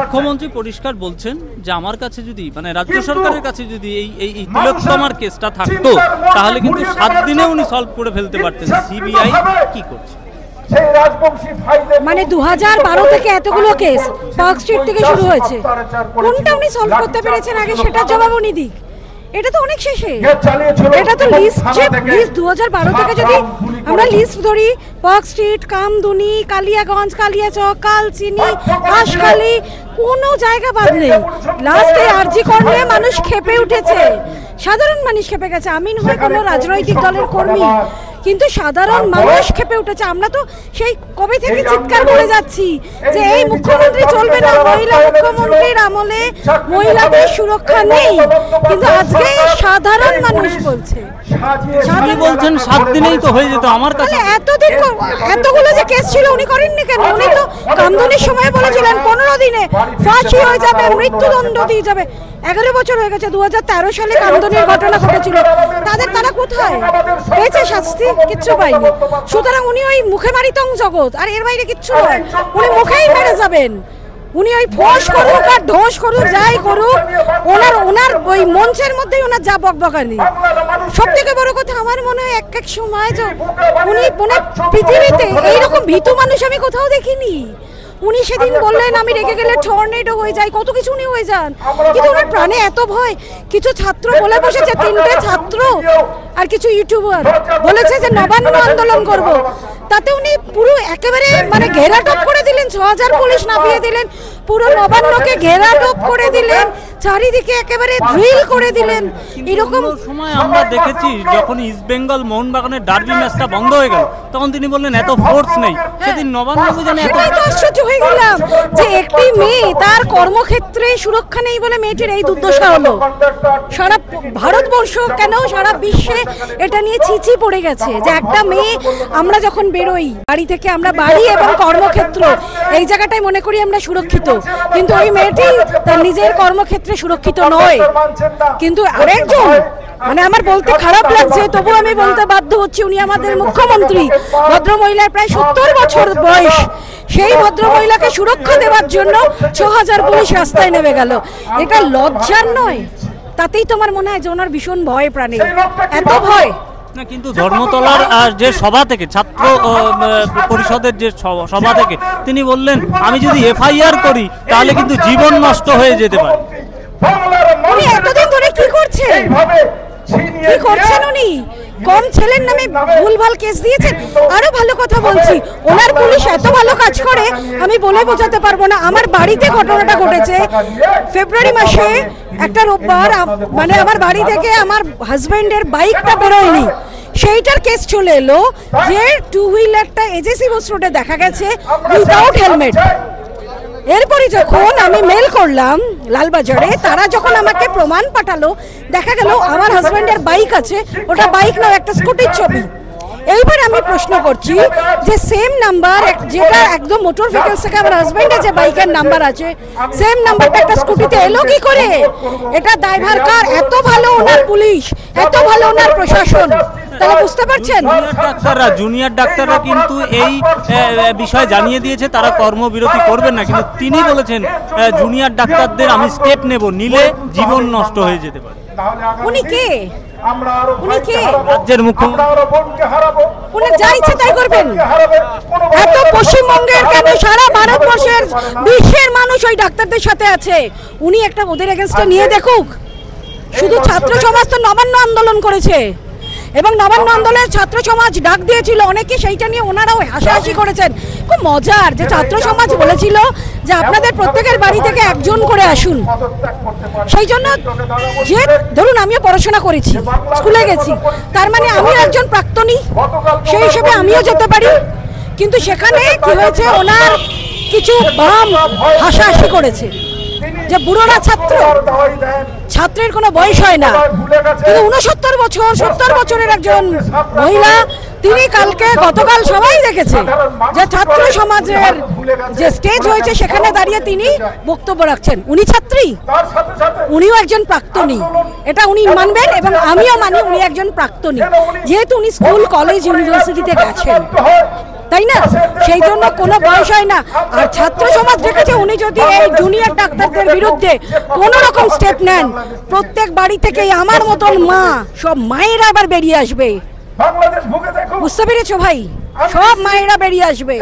মুখ্যমন্ত্রী পরিষ্কার বলছেন যে আমার কাছে যদি মানে রাজ্য সরকারের কাছে যদি এই তিলোত্তমার কেসটা থাকতো তাহলে কিন্তু 7 দিনে উনি সলভ করে ফেলতে পারতেন। সিবিআই কি করছে? মানে 2012 থেকে এতগুলো কেস পার্ক স্ট্রিট থেকে শুরু হয়েছে, কোনটা উনি সলভ করতে পেরেছেন আগে সেটার জবাব উনি দিক। এটা তো অনেক শেষে, এটা তো লিস্ট 2012 থেকে যদি আমরা লিস্ট ধরি, পার্ক স্ট্রিট, কামদুনি, কালিয়াগঞ্জ, কালিয়াচক, কালচিনি, হাঁসখালি, কোনো জায়গা বাদ নেই। লাস্টে আরজি করলে মানুষ খেপে উঠেছে, সাধারণ মানুষ খেপে গেছে। আমি নয় কোনো রাজনৈতিক দলের কর্মী, কিন্তু সাধারণ মানুষ খেপে উঠেছে। আমরা তো সেই কবে থেকে চিৎকার করে যাচ্ছি যে এই মুখ্যমন্ত্রী চলবে না, মহিলা মুখ্যমন্ত্রীর আমলে মহিলাদের সুরক্ষা নেই, কিন্তু আজকে সাধারণ মানুষ বলছে আপনি বলছেন 7 দিনেই তো হয়ে যেত। আমার কাছে এতদিন এতগুলো যে কেস ছিল উনি করেননি কেন? উনি তো কামদুনির সময় বলেছিলেন 15 দিনে ফাঁসি হয়ে যাবে, মৃত্যুদণ্ড দিয়ে যাবে। 11 বছর হয়ে গেছে, 2013 সালে কামদুনির ঘটনা ঘটেছিল। তারা কোথায় পেয়েছে শাস্তি? কিচ্ছু পায়নি। সুতরাং উনি ওই মুখে মারিতং জগৎ, আর এর বাইরে কিচ্ছু নয়। উনি মুখেই মেরে যাবেন। উনি ওই ফোঁস করুক আর ঢোস করুক, যাই করুক, ওনার ওই মঞ্চের মধ্যেই ওনার যা বকবকানি। সব থেকে বড় কথা আমার মনে হয় এক এক সময় উনি পৃথিবীতে এইরকম ভীতু মানুষ আমি কোথাও দেখিনি। উনি সেদিন বললেন আমি রেগে গেলে টর্নেডো হয়ে যায়, কত কিছু উনি হয়ে যান, কিন্তু ওনার প্রাণে এত ভয়। কিছু ছাত্র বলে বসেছে, 3টে ছাত্র আর কিছু ইউটিউবার বলেছে যে নবান্ন আন্দোলন করব, তাতে উনি পুরো একেবারে মানে ঘেরাটোপ করে দিলেন, 6000 পুলিশ নামিয়ে দিলেন, পুরো নবান্নকে ঘেরাটোপ করে দিলেন, চারিদিকে একেবারে ড্রিল করে দিলেন। এরকম সময় আমরা দেখেছি যখন ইস্ট বেঙ্গল মোহনবাগানের ডার্বি ম্যাচটা বন্ধ হয়ে গেল, তখন তিনি বললেন এত ফোর্স নেই। সেদিন নবান্ন অভিযানে এতই তো আশ্চর্য হয়ে গেলাম যে একটি মেয়ে তার কর্মক্ষেত্রে সুরক্ষা নেই বলে মেয়েটির এই দুর্দশা হলো। সারা ভারতবর্ষ কেন সারা বিশ্বে এটা নিয়ে ছিচি পড়ে গেছে যে একটা মেয়ে, আমরা যখন বেরোই বাড়ি থেকে, আমরা বাড়ি এবং কর্মক্ষেত্র এই জায়গাটায় মনে করি আমরা সুরক্ষিত, কিন্তু ওই মেয়েটি তার নিজের কর্মক্ষেত্রে সুরক্ষিত নয়। কিন্তু আরেকজন, মানে আমার বলতে খারাপ লাগছে তবু আমি বলতে বাধ্য হচ্ছি, উনি আমাদের মুখ্যমন্ত্রী, ভদ্রমহিলার প্রায় 70 বছর বয়স, সেই ভদ্রমহিলাকে সুরক্ষা দেওয়ার জন্য 6000 পুলিশ রাস্তায় নেমে গেল। এটা লজ্জার নয়? তাতেই তোমার মনে হয় যে ওনার ভীষণ ভয় প্রাণে, এত ভয় না। কিন্তু ধর্মতলার যে সভা থেকে, ছাত্র পরিষদের যে সভা থেকে তিনি বললেন আমি যদি এফআইআর করি তাহলে কিন্তু জীবন নষ্ট হয়ে যেতে পারে। উনি এতদিন ধরে কি করছেন? উনি কম ছেলের নামে ভুলভাল কেস দিয়েছেন। আরো ভালো কথা বলছি, ওনার পুলিশ এত ভালো কাজ করে আমি বলে বোঝাতে পারবো না। আমার বাড়িতে ঘটনাটা ঘটেছে ফেব্রুয়ারি মাসে একটা রোববার, মানে আমার বাড়ি থেকে আমার হাজবেন্ডের বাইকটা বেরোয়নি, সেইটার কেস চলে এলো যে 2 হুইলারটা এজেসি বোস রোডে দেখা গেছে উইদাউট হেলমেট। এরপরে যখন আমি মেল করলাম লালবাজারে, তারা যখন আমাকে প্রমাণ পাঠালো, দেখা গেল আমার হাজবেন্ডের বাইক আছে, ওটা বাইক নয়, একটা স্কুটির ছবি। এইবার আমি প্রশ্ন করছি যে সেম নাম্বার, যেটা একদম মোটর ভেহিকলস থেকে আমার হাজবেন্ডের যে বাইকের নাম্বার আছে, সেম নাম্বারটা একটা স্কুটিতে এলো কি করে? এটা দায়ভার কার? এত ভালো ওনার পুলিশ, এত ভালো ওনার প্রশাসন, তাহলে বুঝতে পারছেন? জুনিয়র ডাক্তাররা কিন্তু এই বিষয় জানিয়ে দিয়েছে তারা কর্মবিরতি করবেন না, কিন্তু তিনি বলেছেন জুনিয়র ডাক্তারদের আমি স্টেপ নেব, নিলে জীবন নষ্ট হয়ে যেতে পারে। উনি কে? উনি কে? রাজ্যের মুখ্যমন্ত্রী। উনি যা ইচ্ছে তাই করবেন। এত পশ্চিমবঙ্গের কেন সারা ভারতবর্ষের বিশ্বের মানুষ ওই ডাক্তারদের সাথে আছে। উনি একটা ওদের এগেনস্টে নিয়ে দেখুক। শুধু ছাত্র সমাজ তো নবান্ন আন্দোলন করেছে, এবং নবান্ন আন্দোলনের ছাত্র সমাজ ডাক দিয়েছিল অনেকে, সেইটা নিয়ে ওনারাও হাসাহাসি করেছেন। খুব মজার যে ছাত্র সমাজ বলেছিল যে আপনাদের প্রত্যেকের বাড়ি থেকে একজন করে আসুন। সেই জন্য যে ধরুন আমিও পড়াশোনা করেছি, স্কুলে গেছি, তার মানে আমিও একজন প্রাক্তনী, সেই হিসেবে আমিও যেতে পারি। কিন্তু সেখানে কি হয়েছে, ওনার কিছু বাম হাসাহাসি করেছে যে বুড়োরা ছাত্রের কোনো বয়স হয় না। কিন্তু 69 বছরের একজন মহিলা, তিনি গতকাল সবাই দেখেছে যে ছাত্র সমাজের যে স্টেজ হয়েছে সেখানে দাঁড়িয়ে তিনি বক্তব্য রাখছেন। উনি ছাত্রী, উনিও একজন প্রাক্তনী, এটা উনি মানবেন এবং আমিও মানি উনি একজন প্রাক্তনী, যেহেতু উনি স্কুল, কলেজ, ইউনিভার্সিটিতে গেছেন। তাই না? সেই জন্য কোনো বয়স হয় না। আর ছাত্র সমাজ দেখেছে উনি যদি এই জুনিয়র ডাক্তারদের বিরুদ্ধে কোনো রকম স্টেপ নেন, প্রত্যেক বাড়ি থেকে আমার মতন মা, সব মায়েরা আবার বেরিয়ে আসবে। বুঝতে পেরেছো ভাই? সব মায়েরা বেরিয়ে আসবে।